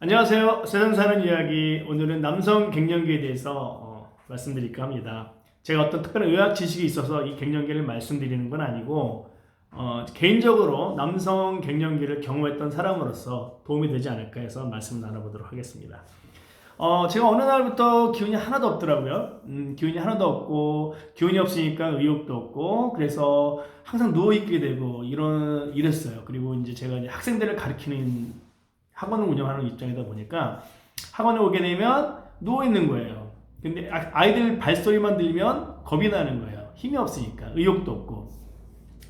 안녕하세요. 세상 사는 이야기. 오늘은 남성 갱년기에 대해서 말씀드릴까 합니다. 제가 어떤 특별한 의학 지식이 있어서 이 갱년기를 말씀드리는 건 아니고 개인적으로 남성 갱년기를 경험했던 사람으로서 도움이 되지 않을까 해서 말씀을 나눠보도록 하겠습니다. 제가 어느 날부터 기운이 하나도 없더라고요. 기운이 하나도 없고 기운이 없으니까 의욕도 없고 그래서 항상 누워있게 되고 이랬어요. 그리고 이제 제가 이제 학생들을 가르치는 학원을 운영하는 입장이다 보니까 학원에 오게 되면 누워있는 거예요. 근데 아이들 발소리만 들리면 겁이 나는 거예요. 힘이 없으니까 의욕도 없고.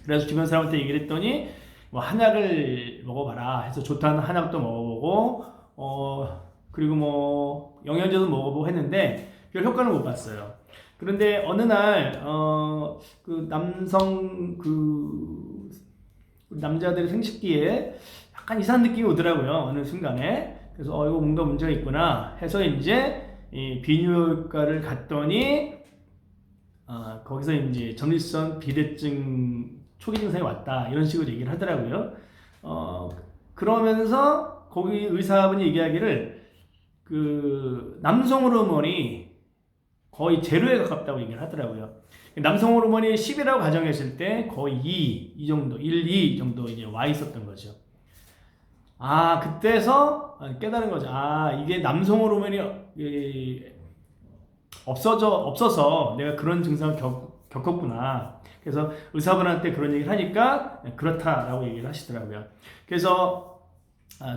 그래서 주변 사람한테 얘기를 했더니 뭐 한약을 먹어봐라 해서 좋다는 한약도 먹어보고 그리고 뭐 영양제도 먹어보고 했는데 별 효과를 못 봤어요. 그런데 어느 날 그 남자들의 생식기에 약간 이상한 느낌이 오더라고요. 어느 순간에. 그래서 이거 뭔가 문제가 있구나 해서 이제 이 비뇨기과를 갔더니 거기서 이제 전립선 비대증 초기 증상이 왔다 이런 식으로 얘기를 하더라고요. 그러면서 거기 의사분이 얘기하기를 그 남성 호르몬이 거의 제로에 가깝다고 얘기를 하더라고요. 남성 호르몬이 10이라고 가정했을 때 거의 2 정도, 1, 2 정도 이제 와 있었던 거죠. 그때서 깨달은 거죠. 이게 남성 호르몬이 없어서 내가 그런 증상을 겪었구나. 그래서 의사분한테 그런 얘기를 하니까 그렇다라고 얘기를 하시더라고요. 그래서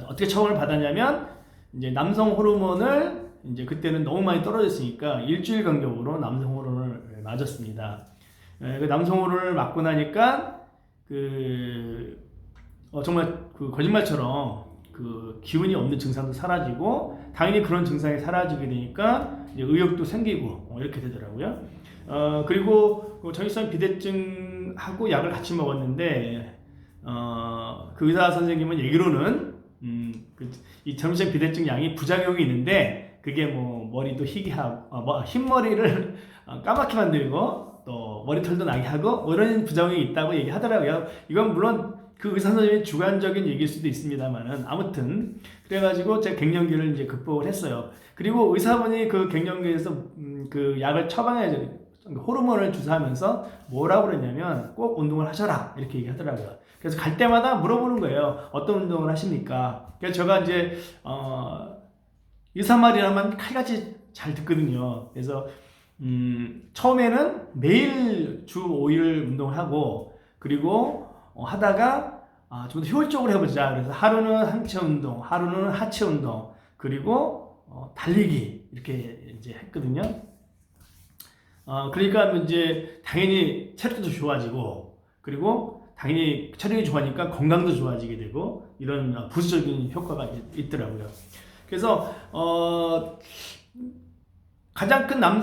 어떻게 처방을 받았냐면 이제 남성 호르몬을 이제 그때는 너무 많이 떨어졌으니까 일주일 간격으로 남성 호르몬을 맞았습니다. 그 남성 호르몬을 맞고 나니까 정말 그 거짓말처럼 그 기운이 없는 증상도 사라지고 당연히 그런 증상이 사라지게 되니까 이제 의욕도 생기고 이렇게 되더라고요. 그리고 그 전립선 비대증하고 약을 같이 먹었는데 그 의사 선생님은 얘기로는 이 전립선 비대증 약이 부작용이 있는데 그게 뭐 머리도 희게 하고 흰머리를 까맣게 만들고 또 머리털도 나게 하고 뭐 이런 부작용이 있다고 얘기하더라고요. 이건 물론 그 의사 선생님의 주관적인 얘기일 수도 있습니다만은 아무튼 그래가지고 제가 갱년기를 이제 극복을 했어요. 그리고 의사분이 그 갱년기에서 그 약을 처방해 호르몬을 주사하면서 뭐라고 그랬냐면 꼭 운동을 하셔라 이렇게 얘기하더라고요. 그래서 갈 때마다 물어보는 거예요. 어떤 운동을 하십니까? 그래서 제가 이제 의사 말이라면 칼같이 잘 듣거든요. 그래서 처음에는 매일 주 5일 운동을 하고 그리고 하다가 좀 더 효율적으로 해보자. 그래서 하루는 상체 운동, 하루는 하체 운동, 그리고 달리기 이렇게 이제 했거든요. 그러니까 이제 당연히 체력도 좋아지고 그리고 당연히 체력이 좋아지니까 건강도 좋아지게 되고 이런 부수적인 효과가 있더라고요. 그래서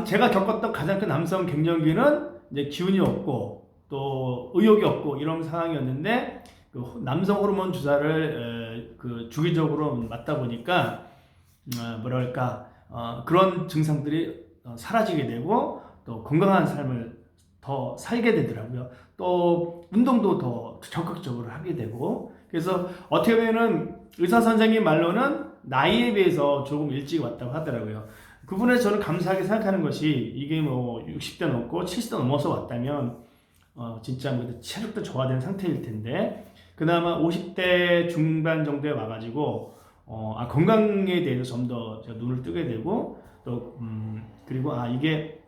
제가 겪었던 가장 큰 남성 갱년기는 이제 기운이 없고 또 의욕이 없고 이런 상황이었는데 그 남성 호르몬 주사를 주기적으로 맞다 보니까 그런 증상들이 사라지게 되고 또 건강한 삶을 더 살게 되더라고요. 또 운동도 더 적극적으로 하게 되고 그래서 어떻게 보면은 의사 선생님 말로는 나이에 비해서 조금 일찍 왔다고 하더라고요. 그분에 저는 감사하게 생각하는 것이 이게 뭐 60대 넘고 70대 넘어서 왔다면 진짜 뭐 체력도 좋아진 상태일 텐데 그나마 50대 중반 정도에 와가지고 건강에 대해서 좀 더 눈을 뜨게 되고 또 그리고 이게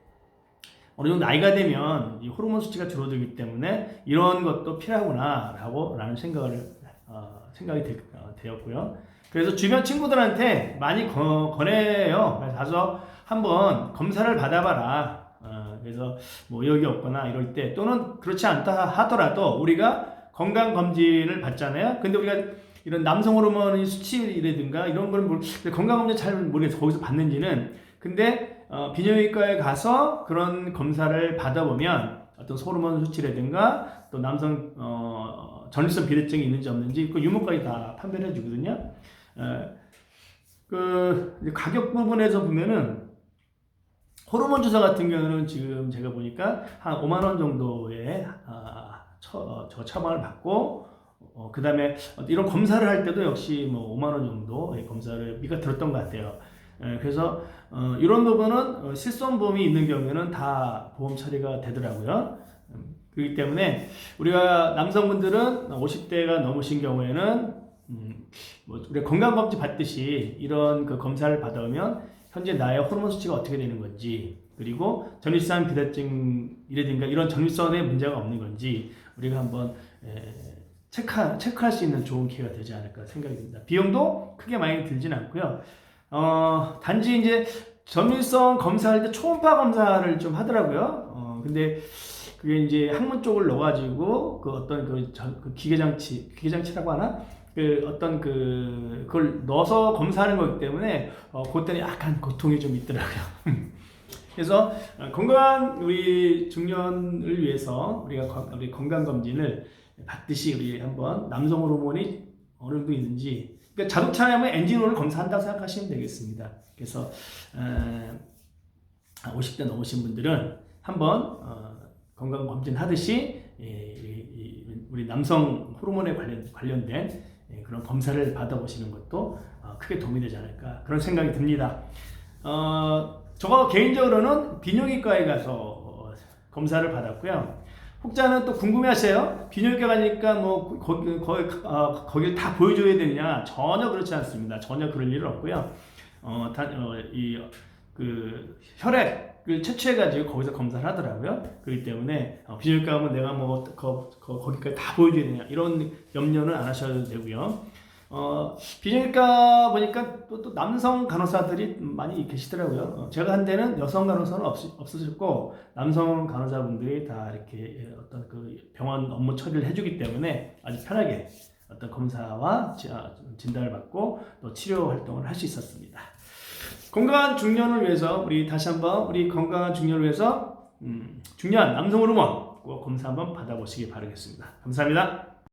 어느 정도 나이가 되면 이 호르몬 수치가 줄어들기 때문에 이런 것도 필요하구나라는 생각이 되었고요. 그래서 주변 친구들한테 많이 권해요. 그래서 가서 한번 검사를 받아봐라. 그래서 뭐 의욕이 없거나 이럴 때 또는 그렇지 않다 하더라도 우리가 건강검진을 받잖아요. 근데 우리가 이런 남성 호르몬의 수치라든가 이런 걸 건강검진 잘 모르겠어요. 거기서 받는지는. 근데 비뇨기과에 가서 그런 검사를 받아보면 어떤 호르몬 수치라든가 또 남성 전립선 비대증이 있는지 없는지 그 유무까지 다 판별해 주거든요. 가격 부분에서 보면은 호르몬 주사 같은 경우는 지금 제가 보니까 한 5만 원 정도의 처방을 받고 그다음에 이런 검사를 할 때도 역시 뭐 5만 원 정도 검사를 미가 들었던 것 같아요. 그래서 이런 부분은 실손보험이 있는 경우에는 다 보험 처리가 되더라고요. 그렇기 때문에 우리가 남성분들은 50대가 넘으신 경우에는 뭐 우리 건강검진 받듯이 이런 그 검사를 받아오면 현재 나의 호르몬 수치가 어떻게 되는 건지, 그리고 전립선 비대증이라든가 이런 전립선에 문제가 없는 건지 우리가 한번 체크할 수 있는 좋은 기회가 되지 않을까 생각이 듭니다. 비용도 크게 많이 들진 않고요. 단지 이제 전립선 검사할 때 초음파 검사를 좀 하더라고요. 근데 그게 이제 항문 쪽을 넣어가지고 그 어떤 그 기계장치라고 하나? 그걸 넣어서 검사하는 거기 때문에 그때는 약간 고통이 좀 있더라고요. 그래서 건강한 우리 중년을 위해서 우리 건강 검진을 받듯이 우리 한번 남성 호르몬이 어느 정도 있는지, 그러니까 자동차에 하면 엔진오일 검사한다고 생각하시면 되겠습니다. 그래서 50대 넘으신 분들은 한번 건강 검진 하듯이 우리 남성 호르몬에 관련된 그런 검사를 받아보시는 것도 크게 도움이 되지 않을까 그런 생각이 듭니다. 저 개인적으로는 비뇨기과에 가서 검사를 받았고요. 혹자는 또 궁금해하세요. 비뇨기과 가니까 뭐 거길 다 보여줘야 되느냐? 전혀 그렇지 않습니다. 전혀 그럴 일은 없고요. 혈액을 채취해가지고 거기서 검사를 하더라고요. 그렇기 때문에 비뇨기과 가면 내가 뭐 거기까지 다 보여줘야 되냐 이런 염려는 안 하셔도 되고요. 비뇨기과 보니까 또 남성 간호사들이 많이 계시더라고요. 제가 한 데는 여성 간호사는 없으셨고 남성 간호사분들이 다 이렇게 어떤 그 병원 업무 처리를 해주기 때문에 아주 편하게 어떤 검사와 진단을 받고 또 치료 활동을 할 수 있었습니다. 건강한 중년을 위해서 우리 다시 한번 우리 건강한 중년을 위해서 중년 남성 호르몬 꼭 검사 한번 받아보시기 바라겠습니다. 감사합니다.